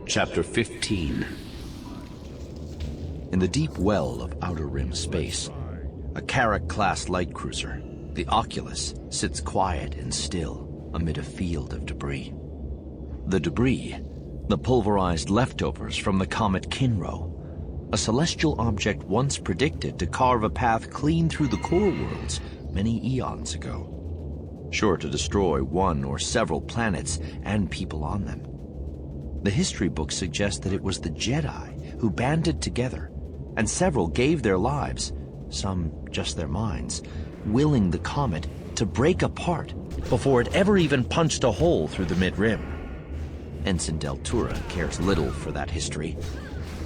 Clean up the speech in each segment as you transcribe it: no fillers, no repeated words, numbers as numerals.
Chapter 15. In the deep well of Outer Rim space, a Carrack-class light cruiser, the Oculus, sits quiet and still amid a field of debris. The debris, the pulverized leftovers from the comet Kinro, a celestial object once predicted to carve a path clean through the core worlds many eons ago, sure to destroy one or several planets and people on them. The history books suggest that it was the Jedi who banded together, and several gave their lives, some just their minds, willing the comet to break apart before it ever even punched a hole through the mid-rim. Ensign Deltura cares little for that history.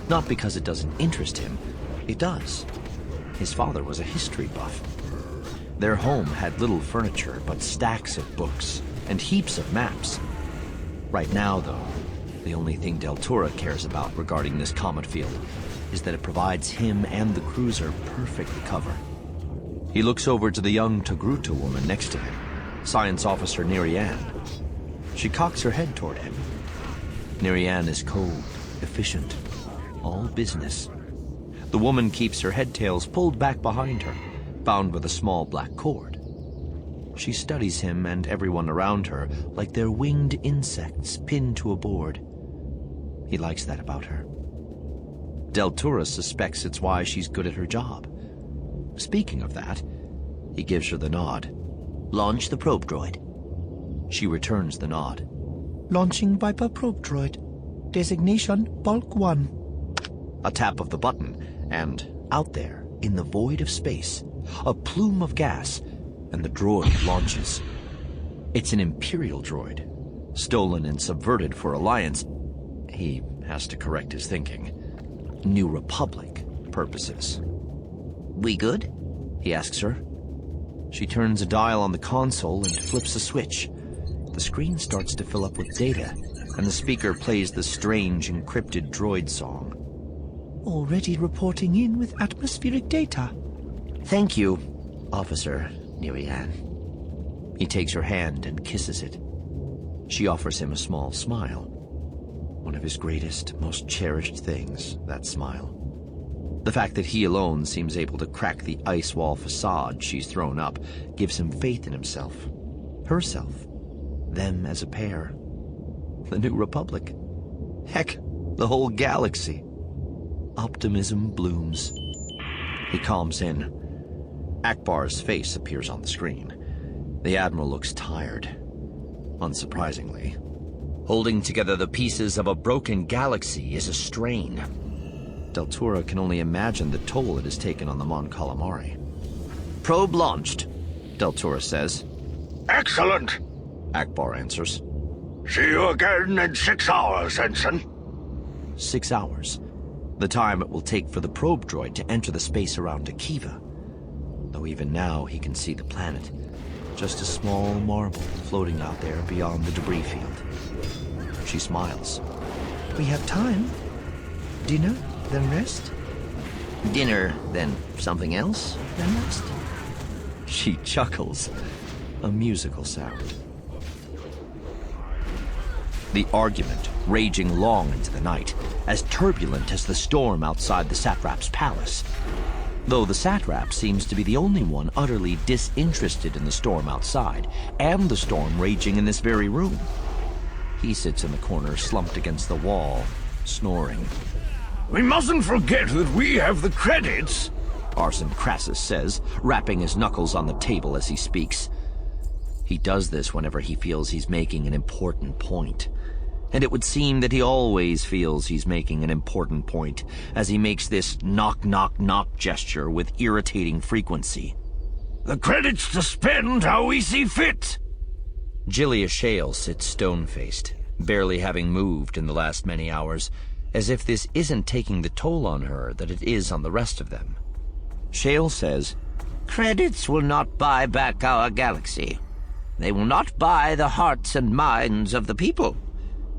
Not because it doesn't interest him, it does. His father was a history buff. Their home had little furniture but stacks of books and heaps of maps. Right now, though, the only thing Deltura cares about regarding this comet field is that it provides him and the cruiser perfect cover. He looks over to the young Togruta woman next to him, Science Officer Nirian. She cocks her head toward him. Nirian is cold, efficient, all business. The woman keeps her headtails pulled back behind her, bound with a small black cord. She studies him and everyone around her like they're winged insects pinned to a board. He likes that about her. Deltura suspects it's why she's good at her job. Speaking of that, he gives her the nod. Launch the probe droid. She returns the nod. Launching Viper probe droid. Designation Bulk 1. A tap of the button, and out there, in the void of space, a plume of gas, and the droid launches. It's an Imperial droid, stolen and subverted for Alliance. He has to correct his thinking. New Republic purposes. We good? He asks her. She turns a dial on the console and flips a switch. The screen starts to fill up with data, and the speaker plays the strange encrypted droid song. Already reporting in with atmospheric data. Thank you, Officer Nirian. He takes her hand and kisses it. She offers him a small smile. One of his greatest, most cherished things, that smile. The fact that he alone seems able to crack the ice wall facade she's thrown up gives him faith in himself, herself, them as a pair. The New Republic. Heck, the whole galaxy. Optimism blooms. He calms in. Akbar's face appears on the screen. The Admiral looks tired, unsurprisingly. Holding together the pieces of a broken galaxy is a strain. Deltura can only imagine the toll it has taken on the Mon Calamari. Probe launched, Deltura says. Excellent, Akbar answers. See you again in 6 hours, Ensign. 6 hours. The time it will take for the probe droid to enter the space around Akiva. Though even now he can see the planet. Just a small marble floating out there beyond the debris field. She smiles. We have time. Dinner, then rest. Dinner, then something else, Then rest. She chuckles. A musical sound. The argument raging long into the night, as turbulent as the storm outside the satrap's palace. Though the satrap seems to be the only one utterly disinterested in the storm outside, and the storm raging in this very room. He sits in the corner, slumped against the wall, snoring. We mustn't forget that we have the credits, Arson Crassus says, rapping his knuckles on the table as he speaks. He does this whenever he feels he's making an important point. And it would seem that he always feels he's making an important point, as he makes this knock, knock, knock gesture with irritating frequency. The credits to spend how we see fit. Jillia Shale sits stone-faced, barely having moved in the last many hours, as if this isn't taking the toll on her that it is on the rest of them. Shale says, Credits will not buy back our galaxy. They will not buy the hearts and minds of the people.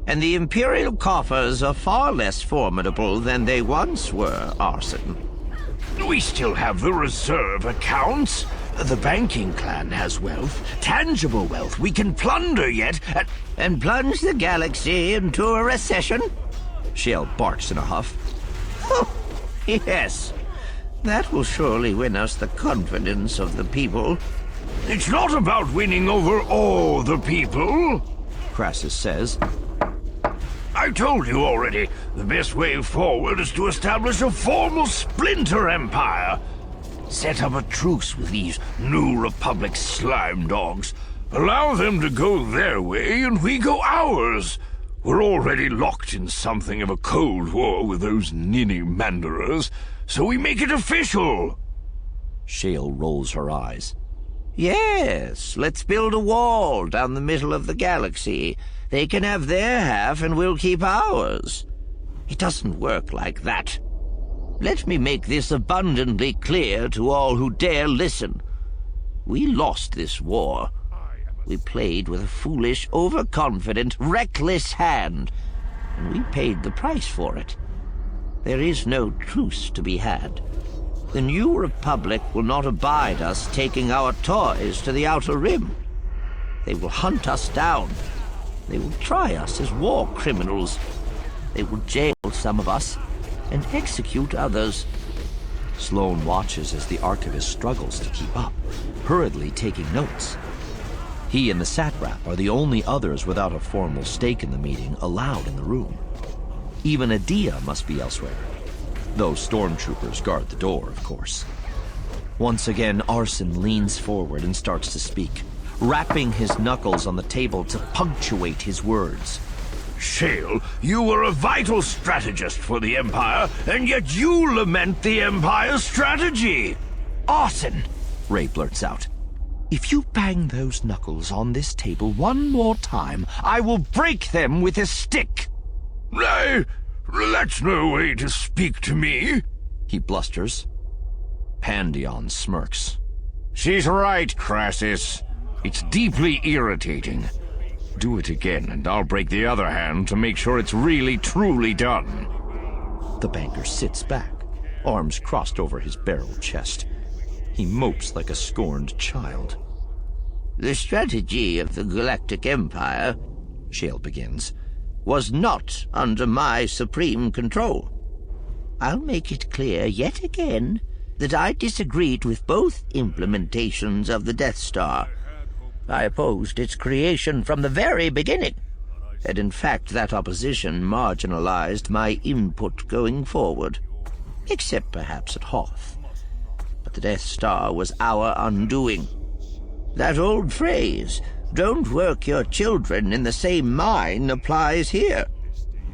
And the Imperial coffers are far less formidable than they once were, Arson. We still have the reserve accounts. The banking clan has wealth, tangible wealth we can plunder yet, and plunge the galaxy into a recession? Shale barks in a huff. Oh, yes. That will surely win us the confidence of the people. It's not about winning over all the people, Crassus says. I told you already, the best way forward is to establish a formal splinter empire. Set up a truce with these New Republic slime dogs. Allow them to go their way and we go ours. We're already locked in something of a cold war with those ninny mandarers, so we make it official. Shale rolls her eyes. Yes, let's build a wall down the middle of the galaxy. They can have their half and we'll keep ours. It doesn't work like that. Let me make this abundantly clear to all who dare listen. We lost this war. We played with a foolish, overconfident, reckless hand, and we paid the price for it. There is no truce to be had. The New Republic will not abide us taking our toys to the Outer Rim. They will hunt us down. They will try us as war criminals. They will jail some of us and execute others. Sloane watches as the archivist struggles to keep up, hurriedly taking notes. He and the satrap are the only others without a formal stake in the meeting allowed in the room. Even Adia must be elsewhere, though stormtroopers guard the door, of course. Once again, Arson leans forward and starts to speak, rapping his knuckles on the table to punctuate his words. Shale, you were a vital strategist for the Empire, and yet you lament the Empire's strategy. Arson, Ray blurts out. If you bang those knuckles on this table one more time, I will break them with a stick. Ray, that's no way to speak to me, he blusters. Pandion smirks. She's right, Crassus. It's deeply irritating. Do it again, and I'll break the other hand to make sure it's really, truly done. The banker sits back, arms crossed over his barrel chest. He mopes like a scorned child. The strategy of the Galactic Empire, Shale begins, was not under my supreme control. I'll make it clear yet again that I disagreed with both implementations of the Death Star. I opposed its creation from the very beginning, and in fact that opposition marginalized my input going forward, except perhaps at Hoth. But the Death Star was our undoing. That old phrase, "Don't work your children in the same mine," applies here.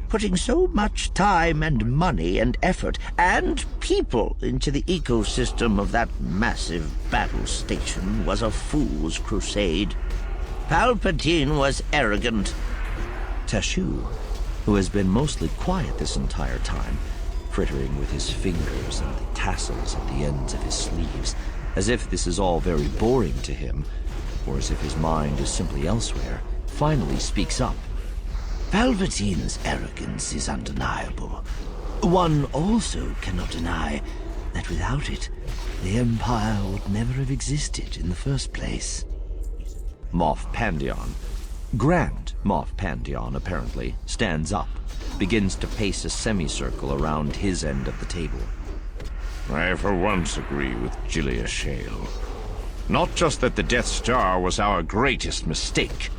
Putting so much time and money and effort and people into the ecosystem of that massive battle station was a fool's crusade. Palpatine was arrogant. Teshu, who has been mostly quiet this entire time, frittering with his fingers and the tassels at the ends of his sleeves, as if this is all very boring to him, or as if his mind is simply elsewhere, finally speaks up. Palpatine's arrogance is undeniable. One also cannot deny that without it, the Empire would never have existed in the first place. Moff Pandion, Grand Moff Pandion apparently, stands up, begins to pace a semicircle around his end of the table. I for once agree with Julia Shale. Not just that the Death Star was our greatest mistake,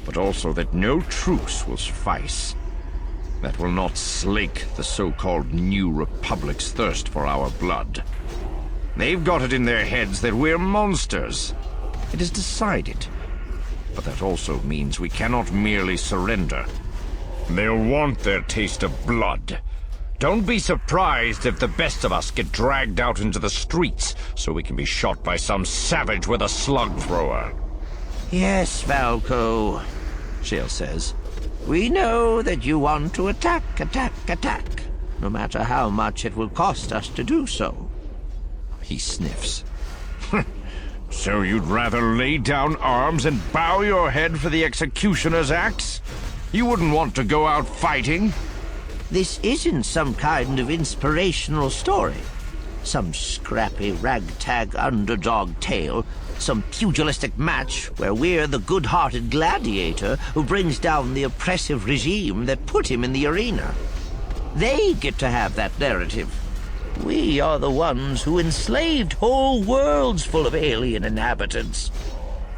but also that no truce will suffice. That will not slake the so-called New Republic's thirst for our blood. They've got it in their heads that we're monsters. It is decided. But that also means we cannot merely surrender. They'll want their taste of blood. Don't be surprised if the best of us get dragged out into the streets so we can be shot by some savage with a slug thrower. Yes, Falco, Shale says. We know that you want to attack, no matter how much it will cost us to do so. He sniffs. So you'd rather lay down arms and bow your head for the executioner's axe? You wouldn't want to go out fighting? This isn't some kind of inspirational story. Some scrappy ragtag underdog tale. Some pugilistic match where we're the good-hearted gladiator who brings down the oppressive regime that put him in the arena. They get to have that narrative. We are the ones who enslaved whole worlds full of alien inhabitants.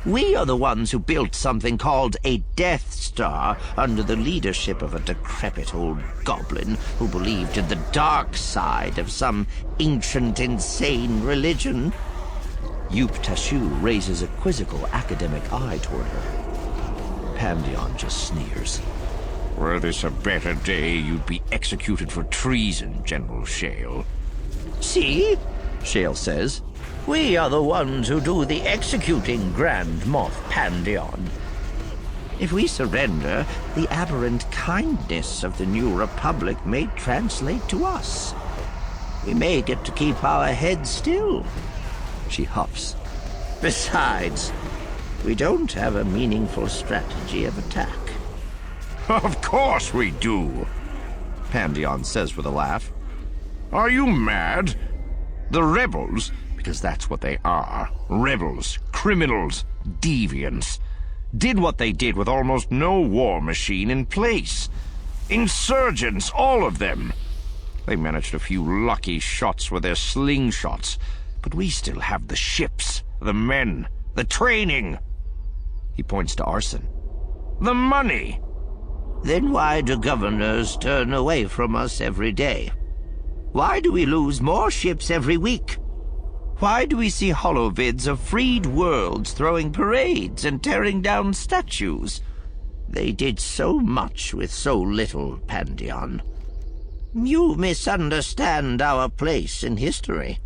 We are the ones who built something called a Death Star under the leadership of a decrepit old goblin who believed in the dark side of some ancient, insane religion. Yup Tashu raises a quizzical academic eye toward her. Pandion just sneers. Were this a better day, you'd be executed for treason, General Shale. See? Shale says. We are the ones who do the executing, Grand Moff Pandion. If we surrender, the aberrant kindness of the New Republic may translate to us. We may get to keep our heads still. She huffs. Besides, we don't have a meaningful strategy of attack. Of course we do, Pandion says with a laugh. Are you mad? The rebels, because that's what they are, rebels, criminals, deviants, did what they did with almost no war machine in place. Insurgents, all of them. They managed a few lucky shots with their slingshots, but we still have the ships, the men, the training. He points to arson. The money. Then why do governors turn away from us every day? Why do we lose more ships every week? Why do we see holovids of freed worlds throwing parades and tearing down statues? They did so much with so little, Pandion. You misunderstand our place in history.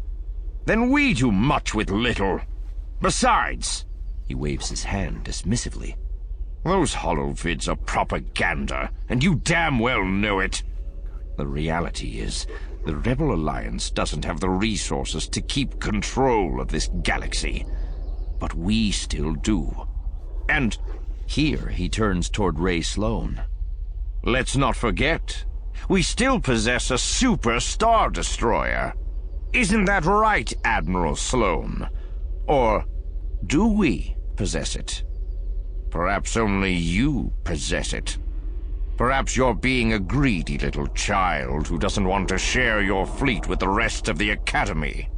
Then we do much with little. Besides, he waves his hand dismissively. Those holovids are propaganda, and you damn well know it. The reality is, the Rebel Alliance doesn't have the resources to keep control of this galaxy. But we still do. And here he turns toward Ray Sloan. Let's not forget, we still possess a super Star Destroyer. Isn't that right, Admiral Sloan? Or do we possess it? Perhaps only you possess it. Perhaps you're being a greedy little child who doesn't want to share your fleet with the rest of the Academy.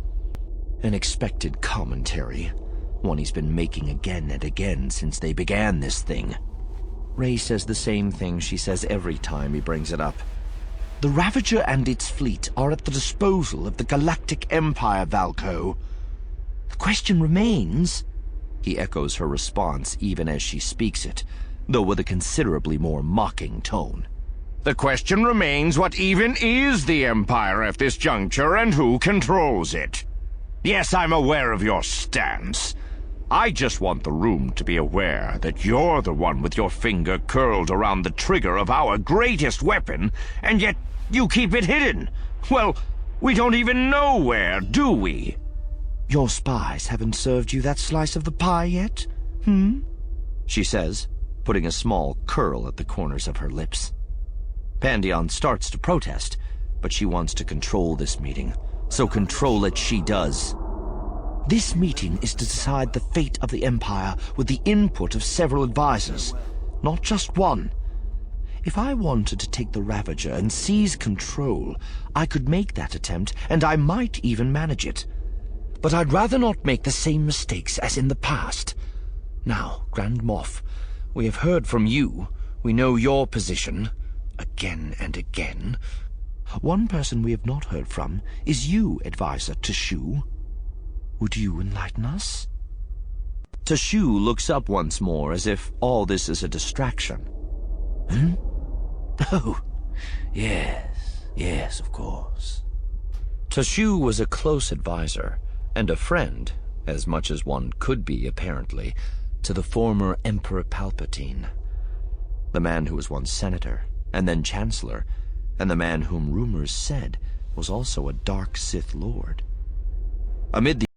An expected commentary, one he's been making again and again since they began this thing. Ray says the same thing she says every time he brings it up. The Ravager and its fleet are at the disposal of the Galactic Empire, Valco. The question remains... He echoes her response even as she speaks it, though with a considerably more mocking tone. The question remains, what even is the Empire at this juncture, and who controls it? Yes, I'm aware of your stance. I just want the room to be aware that you're the one with your finger curled around the trigger of our greatest weapon, and yet you keep it hidden. Well, we don't even know where, do we? Your spies haven't served you that slice of the pie yet, she says, putting a small curl at the corners of her lips. Pandion starts to protest, but she wants to control this meeting, so control it she does. This meeting is to decide the fate of the Empire with the input of several advisors, not just one. If I wanted to take the Ravager and seize control, I could make that attempt, and I might even manage it. But I'd rather not make the same mistakes as in the past. Now, Grand Moff, we have heard from you. We know your position, again and again. One person we have not heard from is you, Advisor Tashu. Would you enlighten us? Tashu looks up once more as if all this is a distraction. Oh, yes, of course. Tashu was a close advisor, and a friend, as much as one could be, apparently, to the former Emperor Palpatine. The man who was once senator, and then chancellor, and the man whom rumors said was also a dark Sith Lord. Amid the